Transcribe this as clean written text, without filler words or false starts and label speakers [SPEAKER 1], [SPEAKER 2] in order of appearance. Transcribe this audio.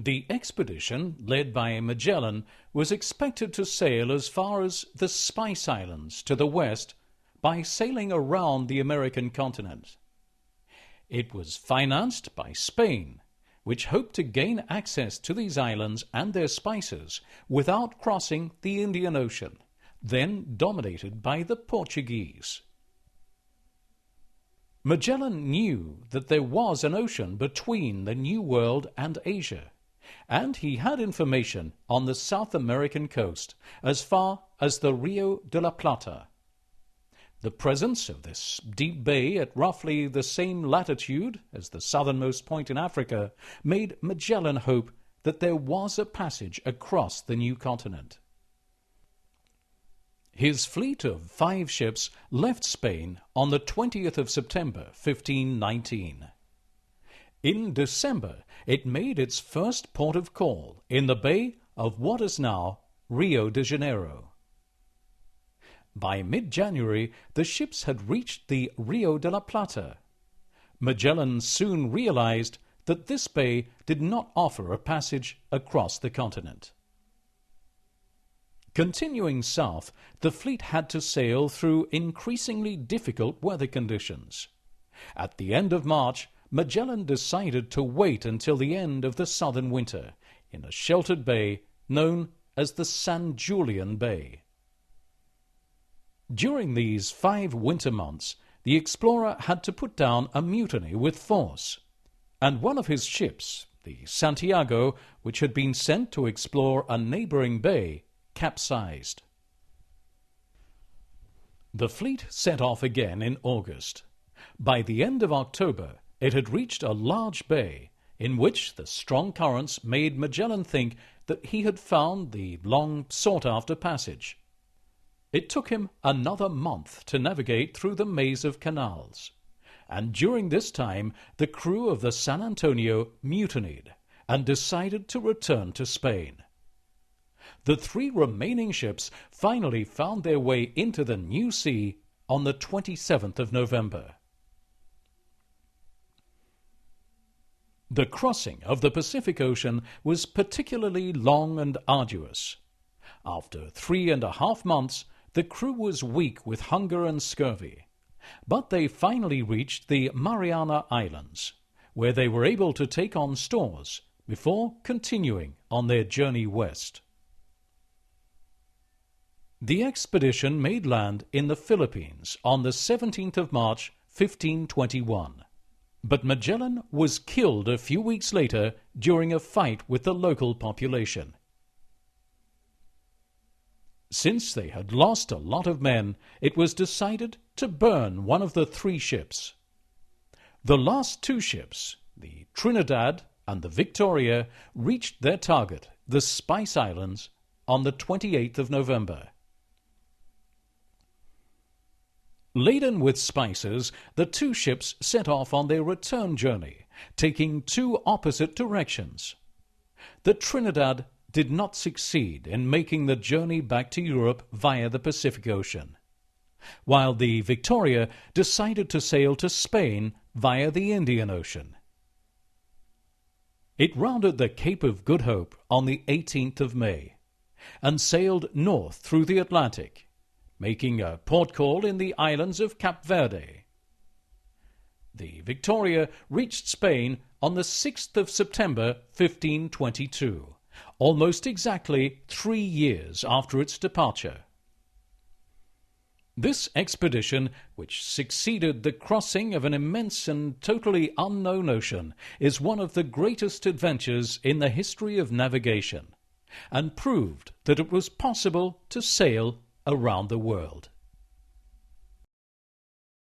[SPEAKER 1] The expedition, led by Magellan, was expected to sail as far as the Spice Islands to the west by sailing around the American continent. It was financed by Spain, which hoped to gain access to these islands and their spices without crossing the Indian Ocean, then dominated by the Portuguese. Magellan knew that there was an ocean between the New World and Asia, and he had information on the South American coast as far as the Rio de la Plata. The presence of this deep bay at roughly the same latitude as the southernmost point in Africa made Magellan hope that there was a passage across the new continent. His fleet of 5 ships left Spain on the 20th of September, 1519. In December, it made its first port of call in the bay of what is now Rio de Janeiro. By mid-January, the ships had reached the Rio de la Plata. Magellan soon realized that this bay did not offer a passage across the continent. Continuing south, the fleet had to sail through increasingly difficult weather conditions. At the end of March, Magellan decided to wait until the end of the southern winter in a sheltered bay known as the San Julian Bay. During these 5 winter months, the explorer had to put down a mutiny with force, and one of his ships, the Santiago, which had been sent to explore a neighboring bay, capsized. The fleet set off again in August. By the end of October, it had reached a large bay in which the strong currents made Magellan think that he had found the long sought-after passage. It took him another month to navigate through the maze of canals, and during this time the crew of the San Antonio mutinied and decided to return to Spain. The 3 remaining ships finally found their way into the new sea on the 27th of November. The crossing of the Pacific Ocean was particularly long and arduous. After 3.5 months, the crew was weak with hunger and scurvy, but they finally reached the Mariana Islands, where they were able to take on stores before continuing on their journey west. The expedition made land in the Philippines on the 17th of March, 1521, but Magellan was killed a few weeks later during a fight with the local population. Since they had lost a lot of men, it was decided to burn one of the 3 ships. The last 2 ships, the Trinidad and the Victoria, reached their target, the Spice Islands, on the 28th of November. Laden with spices, the 2 ships set off on their return journey, taking 2 opposite directions. The Trinidad did not succeed in making the journey back to Europe via the Pacific Ocean, while the Victoria decided to sail to Spain via the Indian Ocean. It rounded the Cape of Good Hope on the 18th of May and sailed north through the Atlantic, making a port call in the islands of Cape Verde. The Victoria reached Spain on the 6th of September 1522, almost exactly 3 years after its departure. This expedition, which succeeded the crossing of an immense and totally unknown ocean, is one of the greatest adventures in the history of navigation, and proved that it was possible to sail around the world.